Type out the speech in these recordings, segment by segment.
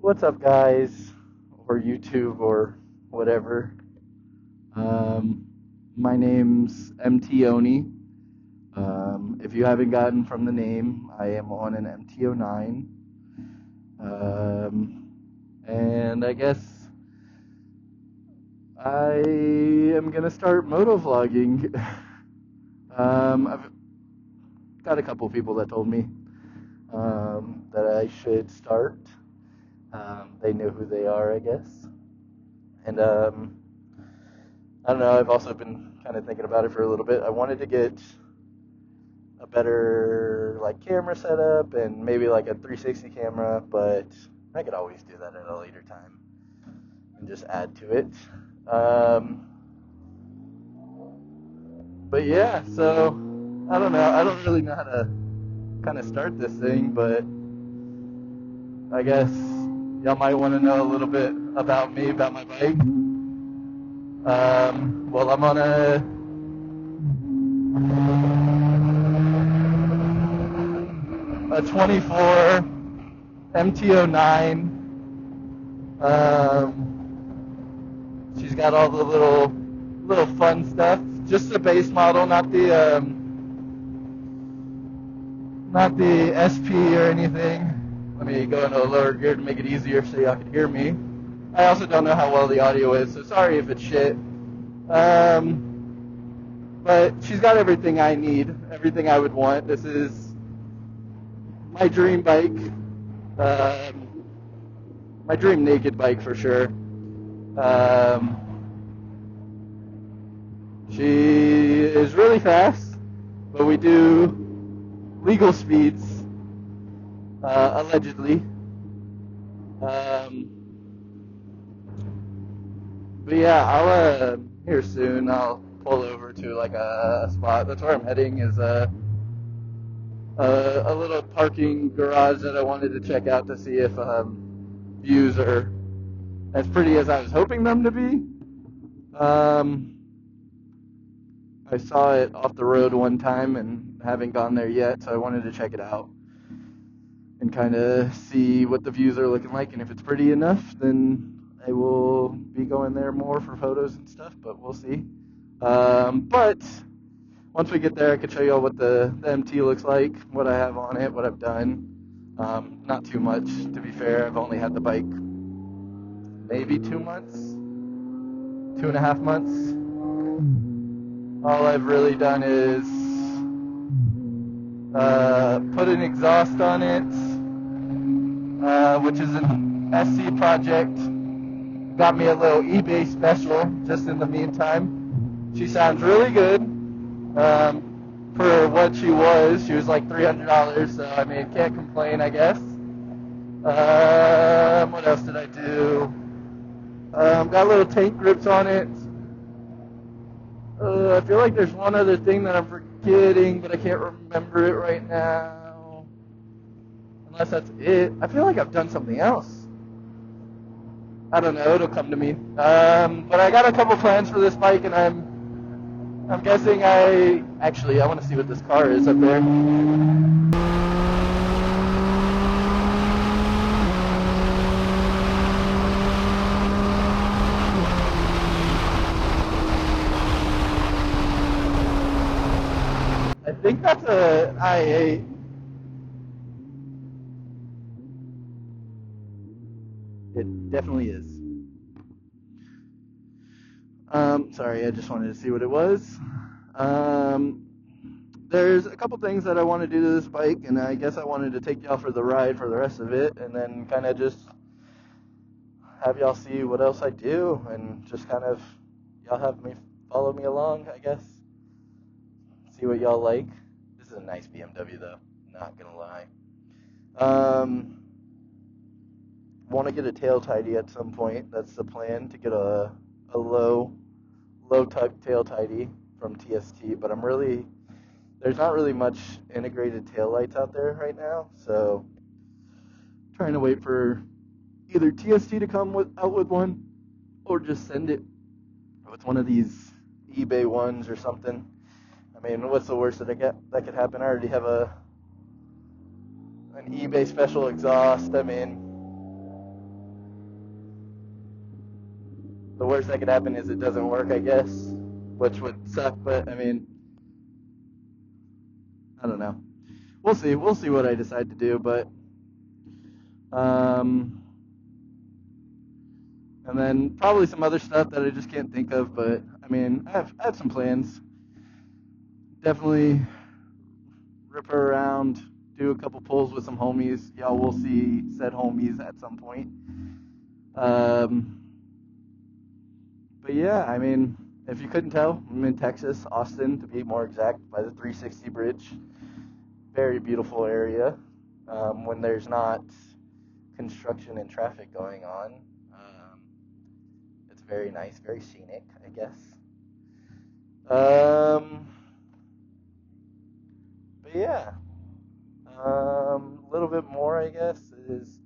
What's up, guys, or YouTube, or whatever? Um, my name's MT Oni. If you haven't gotten from the name, I am on an MT09. And I guess I am gonna start moto vlogging. I've got a couple people that told me that I should start. They know who they are, I guess. And I don't know, I've also been kind of thinking about it for a little bit. I wanted to get a better like camera setup and maybe like a 360 camera, but I could always do that at a later time and just add to it. But yeah, so I don't know. I don't really know how to kind of start this thing, but I guess y'all might want to know a little bit about me, about my bike. Well, I'm on a 24 MT09. She's got all the little fun stuff. Just the base model, not the SP or anything. Let me go into a lower gear to make it easier so y'all can hear me. I also don't know how well the audio is, so sorry if it's shit. But she's got everything I need, everything I would want. This is my dream bike, my dream naked bike for sure. She is really fast, but we do legal speeds, allegedly. But yeah, I'll here soon. I'll pull over to like a spot. That's where I'm heading. Is a little parking garage that I wanted to check out to see if views are as pretty as I was hoping them to be. I saw it off the road one time and haven't gone there yet, so I wanted to check it out and kind of see what the views are looking like. And if it's pretty enough, then I will be going there more for photos and stuff, but we'll see. But once we get there, I can show you all what the MT looks like, what I have on it, what I've done. Not too much, to be fair. I've only had the bike maybe 2 months, 2.5 months. All I've really done is put an exhaust on it, which is an SC project. Got me a little eBay special just in the meantime. She sounds really good. For what she was like $300, so I mean, can't complain, I guess. What else did I do? Got little tank grips on it. I feel like there's one other thing that I'm forgetting, but I can't remember it right now. Unless that's it. I feel like I've done something else. I don't know, it'll come to me. But I got a couple plans for this bike, and I'm guessing I want to see what this car is up there. I think that's a I8. It definitely is. Sorry, I just wanted to see what it was. There's a couple things that I want to do to this bike, and I guess I wanted to take y'all for the ride for the rest of it, and then kind of just have y'all see what else I do, and just kind of y'all have me follow me along, I guess. See what y'all like. This is a nice BMW though, not gonna lie. Want to get a tail tidy at some point. That's the plan, to get a low type tail tidy from TST, but there's not really much integrated tail lights out there right now, so trying to wait for either TST to come out with one, or just send it with one of these eBay ones or something. I mean, what's the worst that could happen? I already have an eBay special exhaust. I mean, the worst that could happen is it doesn't work, I guess, which would suck. But I mean, I don't know. We'll see. We'll see what I decide to do. But and then probably some other stuff that I just can't think of. But I mean, I have some plans. Definitely rip her around, do a couple pulls with some homies. Y'all will see said homies at some point. But yeah, I mean, if you couldn't tell, I'm in Texas, Austin to be more exact, by the 360 bridge. Very beautiful area when there's not construction and traffic going on. It's very nice, very scenic, I guess. But yeah, a little bit more, I guess, is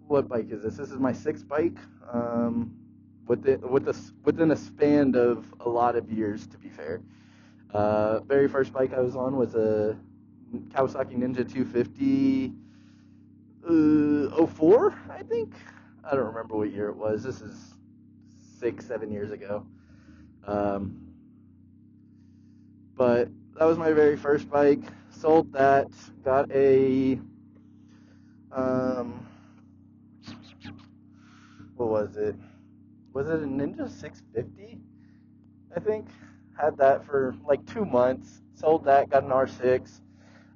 what bike is this? This is my sixth bike. Within a span of a lot of years, to be fair. Very first bike I was on was a Kawasaki Ninja 250 04, I think. I don't remember what year it was. This is 6-7 years ago. But that was my very first bike. Sold that. Got a what was it? Was it a Ninja 650? I think. Had that for like 2 months. Sold that. Got an R6.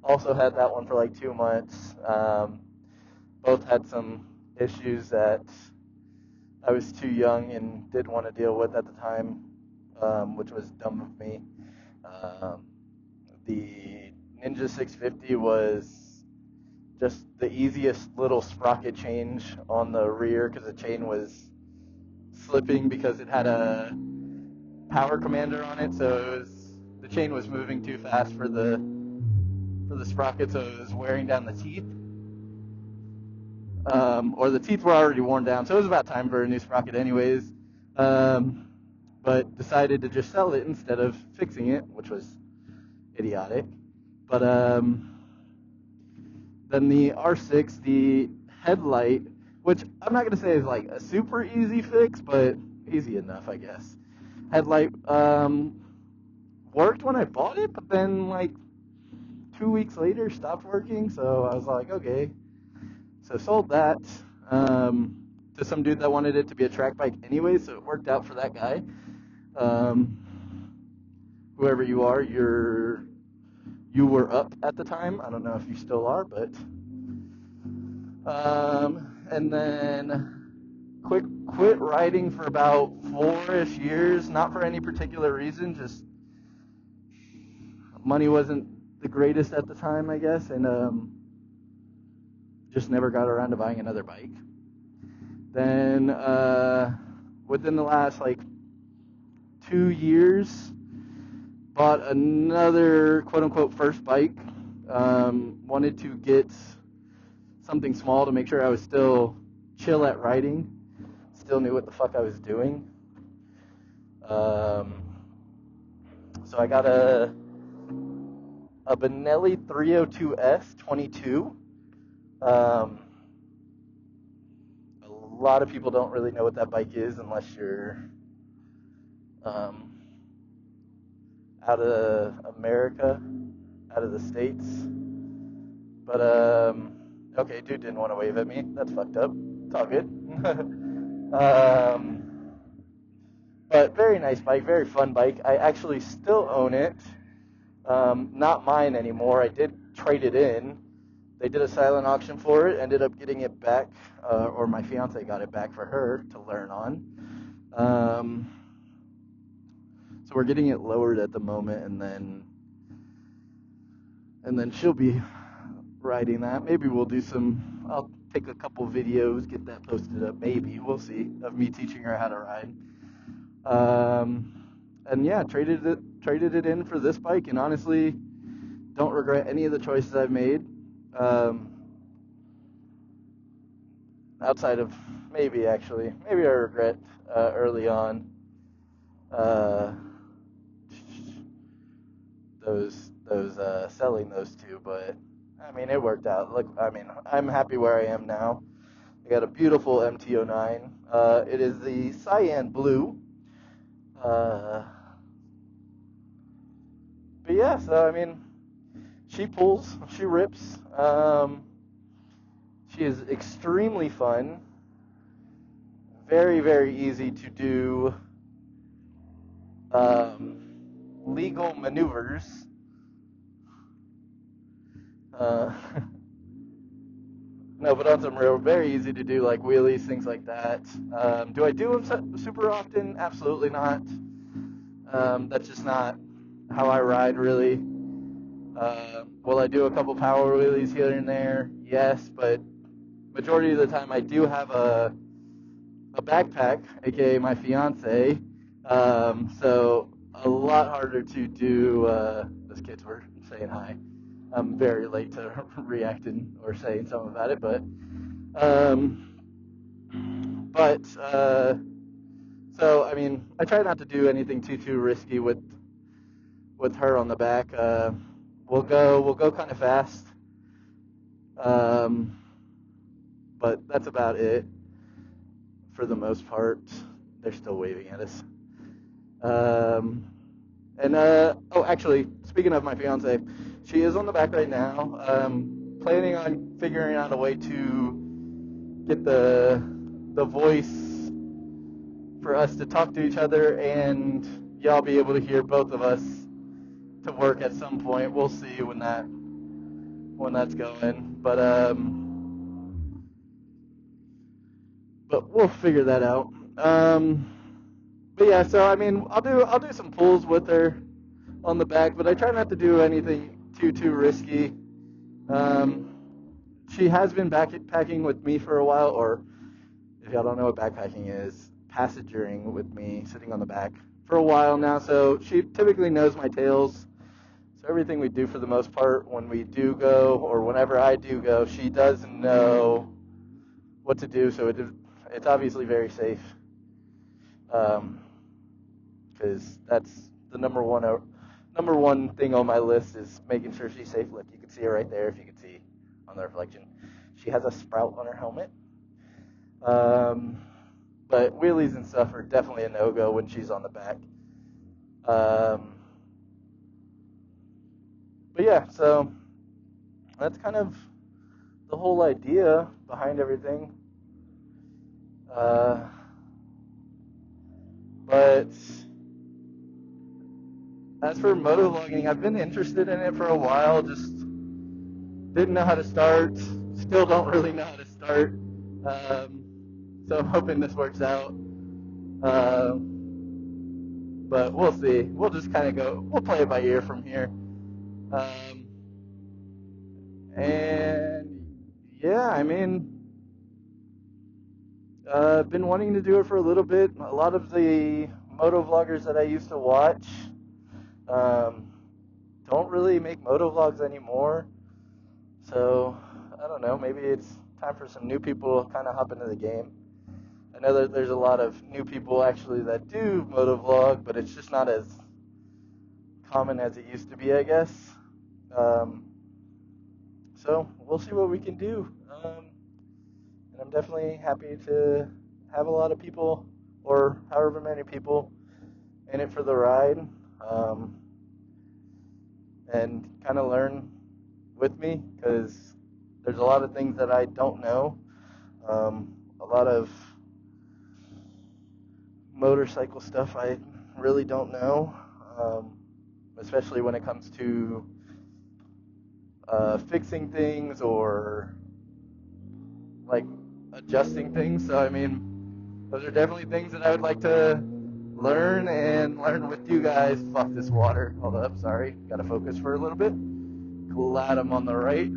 Also had that one for like 2 months. Both had some issues that I was too young and didn't want to deal with at the time, which was dumb of me. The Ninja 650 was just the easiest little sprocket change on the rear because the chain was slipping because it had a power commander on it, so the chain was moving too fast for the sprocket, so it was wearing down the teeth. Or the teeth were already worn down, so it was about time for a new sprocket anyways. But decided to just sell it instead of fixing it, which was idiotic. But then the R6, the headlight, which I'm not going to say is like a super easy fix, but easy enough, I guess. Headlight worked when I bought it, but then like 2 weeks later stopped working, so I was like, okay. So sold that to some dude that wanted it to be a track bike anyway, so it worked out for that guy. Whoever you are, you were up at the time. I don't know if you still are, but and then quit riding for about 4-ish years, not for any particular reason, just money wasn't the greatest at the time, I guess, and just never got around to buying another bike. Then within the last like 2 years, bought another quote-unquote first bike. Wanted to get something small to make sure I was still chill at riding. Still knew what the fuck I was doing. So I got a Benelli 302S 22. A lot of people don't really know what that bike is unless you're out of America, out of the States. But, okay, dude didn't want to wave at me. That's fucked up. It's all good. But very nice bike, very fun bike. I actually still own it. Not mine anymore. I did trade it in. They did a silent auction for it, ended up getting it back, or my fiance got it back for her to learn on. So we're getting it lowered at the moment, and then she'll be riding that. Maybe we'll do I'll take a couple videos, get that posted up, maybe, we'll see, of me teaching her how to ride. And yeah, traded it in for this bike, and honestly, don't regret any of the choices I've made. Outside of maybe I regret early on those selling those two, but I mean it worked out. Look, I mean I'm happy where I am now, got a beautiful MT-09. It is the cyan blue. But yeah, so I mean, she pulls, she rips. She is extremely fun. Very, very easy to do legal maneuvers. No, but on some real, very easy to do, like wheelies, things like that. Do I do them super often? Absolutely not. That's just not how I ride, really. Will I do a couple power wheelies here and there? Yes, but majority of the time I do have a backpack, aka my fiance. So a lot harder to do. Those kids were saying hi. I'm very late to reacting or saying something about it, so I mean, I try not to do anything too risky with her on the back. We'll go kind of fast, but that's about it for the most part. They're still waving at us. Actually, speaking of my fiance, she is on the back right now. Planning on figuring out a way to get the voice for us to talk to each other, and y'all be able to hear both of us to work at some point. We'll see when that's going, but we'll figure that out. But yeah, so I mean, I'll do some pulls with her on the back, but I try not to do anything too risky. She has been backpacking with me for a while, or if y'all don't know what backpacking is, passengering with me, sitting on the back for a while now. So she typically knows my tails. So everything we do, for the most part, when we do go, or whenever I do go, she does know what to do. So it's obviously very safe. Because that's the number one thing on my list is making sure she's safe. Look, you can see her right there if you can see on the reflection. She has a sprout on her helmet. But wheelies and stuff are definitely a no-go when she's on the back. But yeah, so that's kind of the whole idea behind everything. But as for moto vlogging, I've been interested in it for a while, just didn't know how to start, still don't really know how to start, so I'm hoping this works out, but we'll see. We'll just kind of we'll play it by ear from here, and yeah, I mean, I've been wanting to do it for a little bit. A lot of the moto vloggers that I used to watch don't really make moto vlogs anymore. So, I don't know, maybe it's time for some new people to kind of hop into the game. I know that there's a lot of new people actually that do moto vlog, but it's just not as common as it used to be, I guess. So, we'll see what we can do. And I'm definitely happy to have a lot of people, or however many people, in it for the ride. And kind of learn with me, because there's a lot of things that I don't know. A lot of motorcycle stuff I really don't know, especially when it comes to fixing things or like adjusting things. So I mean, those are definitely things that I would like to learn with you guys. Fuck this water. Hold up, sorry. Gotta focus for a little bit. Glad I'm on the right.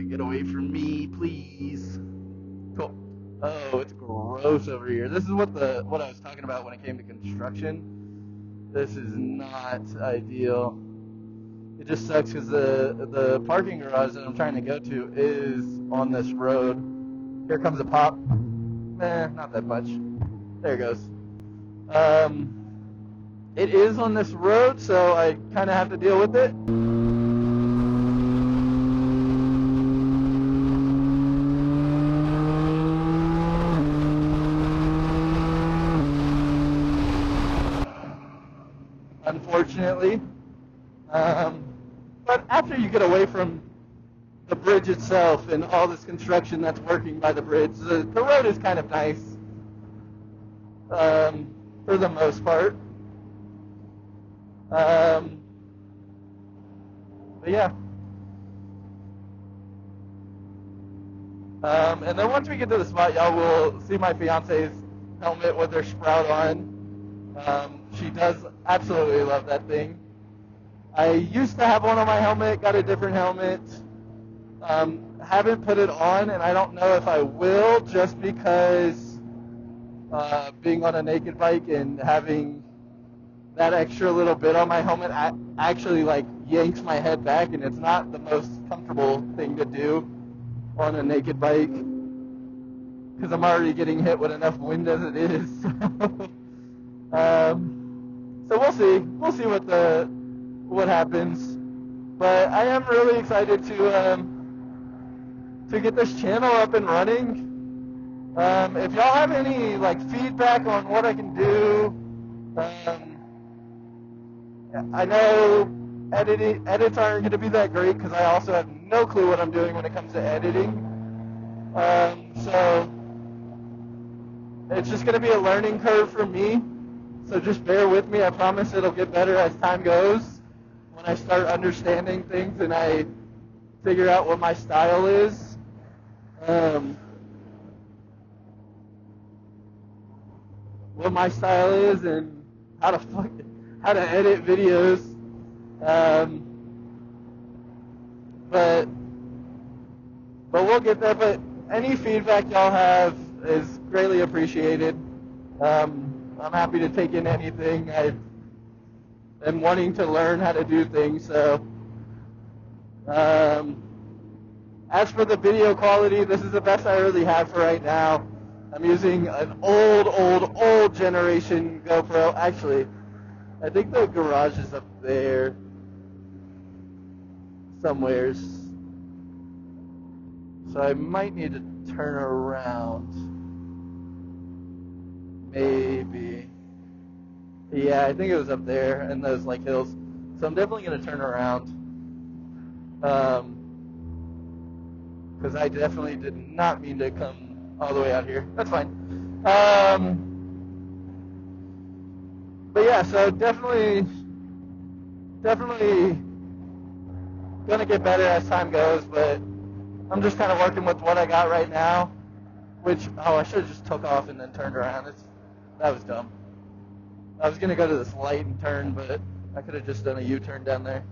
Get away from me, please. Cool. Oh, it's gross over here. This is what I was talking about when it came to construction. This is not ideal. It just sucks because the parking garage that I'm trying to go to is on this road. Here comes a pop. Not that much. There it goes. It is on this road, so I kind of have to deal with it. definitely. But after you get away from the bridge itself and all this construction that's working by the bridge, the road is kind of nice for the most part. But yeah. And then once we get to the spot, y'all will see my fiance's helmet with her sprout on. She does absolutely love that thing. I used to have one on my helmet, got a different helmet. Haven't put it on, and I don't know if I will, just because being on a naked bike and having that extra little bit on my helmet actually like yanks my head back, and it's not the most comfortable thing to do on a naked bike because I'm already getting hit with enough wind as it is. So we'll see. We'll see what happens. But I am really excited to get this channel up and running. If y'all have any like feedback on what I can do, I know edits aren't going to be that great because I also have no clue what I'm doing when it comes to editing. So it's just going to be a learning curve for me. So just bear with me. I promise it'll get better as time goes. When I start understanding things and I figure out what my style is. What my style is and how to edit videos. But we'll get there. But any feedback y'all have is greatly appreciated. I'm happy to take in anything. I am wanting to learn how to do things. So, as for the video quality, this is the best I really have for right now. I'm using an old generation GoPro. Actually, I think the garage is up there somewheres. So I might need to turn around. Maybe. Yeah, I think it was up there in those like hills. So I'm definitely going to turn around. Because I definitely did not mean to come all the way out here. That's fine. But yeah, so definitely gonna get better as time goes, but I'm just kind of working with what I got right now, which, I should have just took off and then turned around. That was dumb. I was gonna go to this light and turn, but I could have just done a U-turn down there.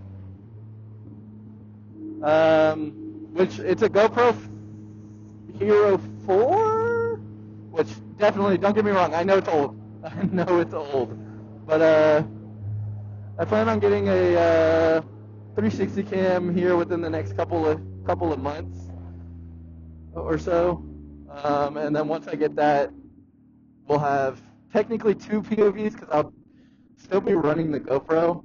Which, it's a GoPro Hero 4, which definitely, don't get me wrong, I know it's old. I know it's old. But I plan on getting a 360 cam here within the next couple of months or so. And then once I get that, we'll have technically 2 POVs because I'll still be running the GoPro.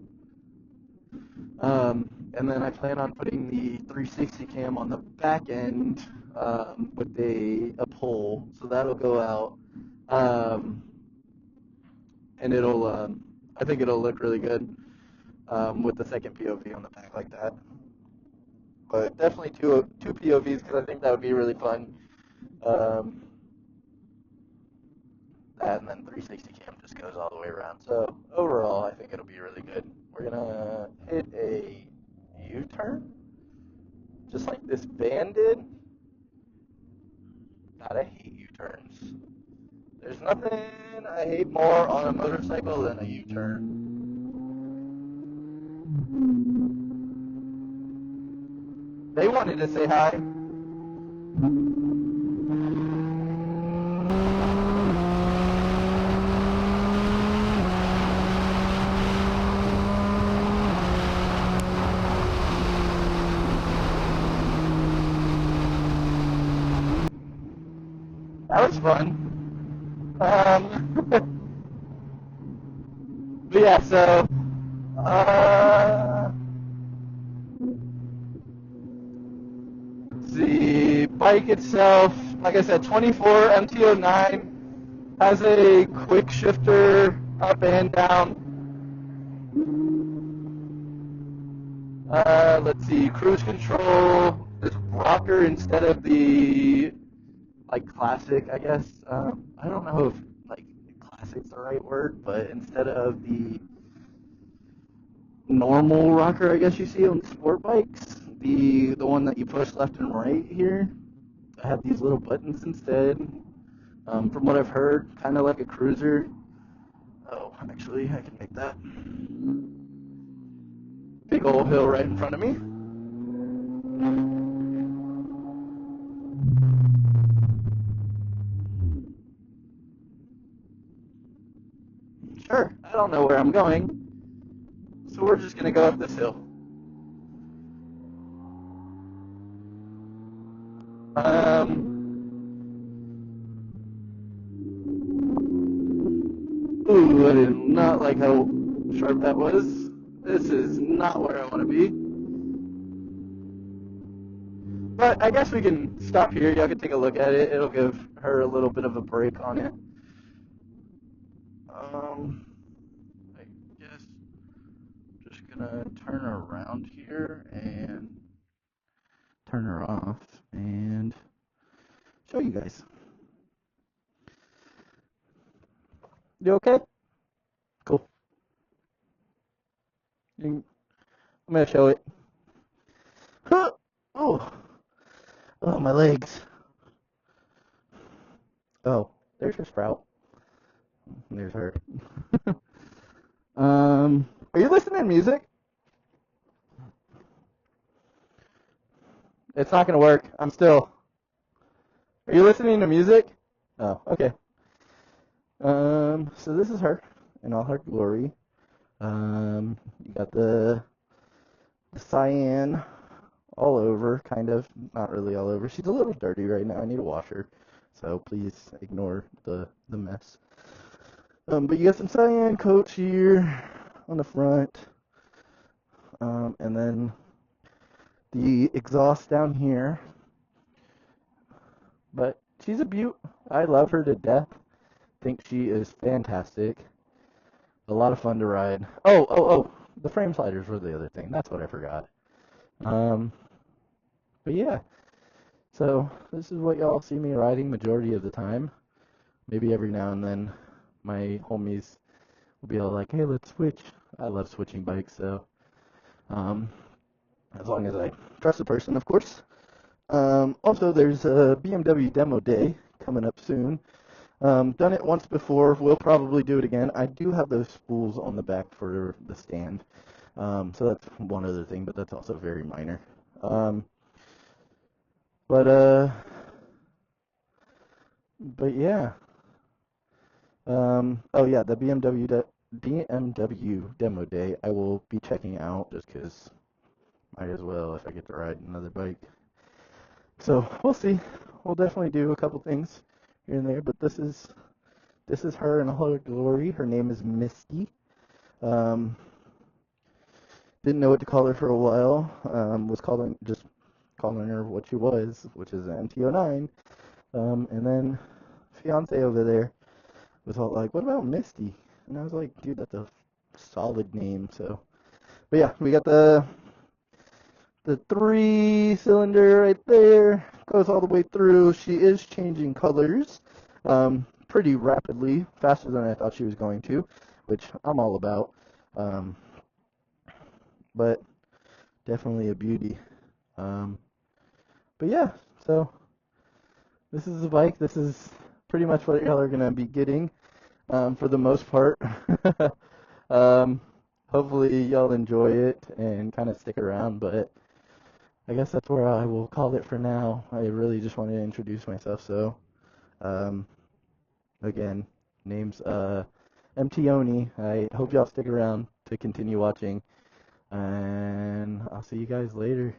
And then I plan on putting the 360 cam on the back end with a pole, so that'll go out, and it'll I think it'll look really good with the second POV on the back like that. But definitely two POVs because I think that would be really fun. That and then 360 cam just goes all the way around. So overall, I think it'll be really good. We're gonna hit a U-turn, just like this van did. God, I hate U-turns. There's nothing I hate more on a motorcycle than a U-turn. They wanted to say hi. That was fun. But yeah, so the bike itself, like I said, 24 MT09, has a quick shifter up and down. Let's see, cruise control, this rocker instead of the, like, classic, I guess. I don't know if, like, classic's the right word, but instead of the normal rocker, I guess you see on sport bikes, the one that you push left and right here, I have these little buttons instead. From what I've heard, kind of like a cruiser. Oh, actually, I can make that. Big old hill right in front of me. Sure, I don't know where I'm going, so we're just gonna go up this hill. Um, Ooh, I did not like how sharp that was. This is not where I want to be. But I guess we can stop here. Y'all can take a look at it. It'll give her a little bit of a break on it. I guess just gonna turn around here and turn her off and show you guys. You okay? Cool. I'm gonna show it. Huh. Oh, oh, my legs. Oh, there's her sprout. There's her. Are you listening to music? It's not gonna work. I'm still. Are you listening to music? Oh, okay. So this is her in all her glory. You got the cyan all over, kind of, not really all over. She's a little dirty right now. I need to wash her, so please ignore the mess. But you got some cyan coats here on the front, and then the exhaust down here. But she's a beaut. I love her to death. Think she is fantastic. A lot of fun to ride. Oh! The frame sliders were the other thing. That's what I forgot. Um, but yeah. So this is what y'all see me riding majority of the time. Maybe every now and then my homies will be all like, "Hey, let's switch." I love switching bikes, so as long as I trust the person, of course. Also, there's a BMW demo day coming up soon. Done it once before. We'll probably do it again. I do have those spools on the back for the stand. So that's one other thing, but that's also very minor. Um, but uh, but yeah. Oh yeah, the BMW demo day. I will be checking out just because might as well if I get to ride another bike. So we'll see. We'll definitely do a couple things here and there, but this is her in all her glory. Her name is Misty. Um, didn't know what to call her for a while. Was calling her what she was, which is an MT-09. And then fiance over there was all like, "What about Misty?" And I was like, "Dude, that's a solid name." So, but yeah, we got the 3-cylinder right there. Goes all the way through. She is changing colors pretty rapidly, faster than I thought she was going to, which I'm all about. Um, but definitely a beauty. Um, but yeah, so this is the bike. This is pretty much what y'all are gonna be getting for the most part. um, Hopefully y'all enjoy it and kind of stick around, but I guess that's where I will call it for now. I really just wanted to introduce myself, so um, again, name's MT Oni. I hope y'all stick around to continue watching, and I'll see you guys later.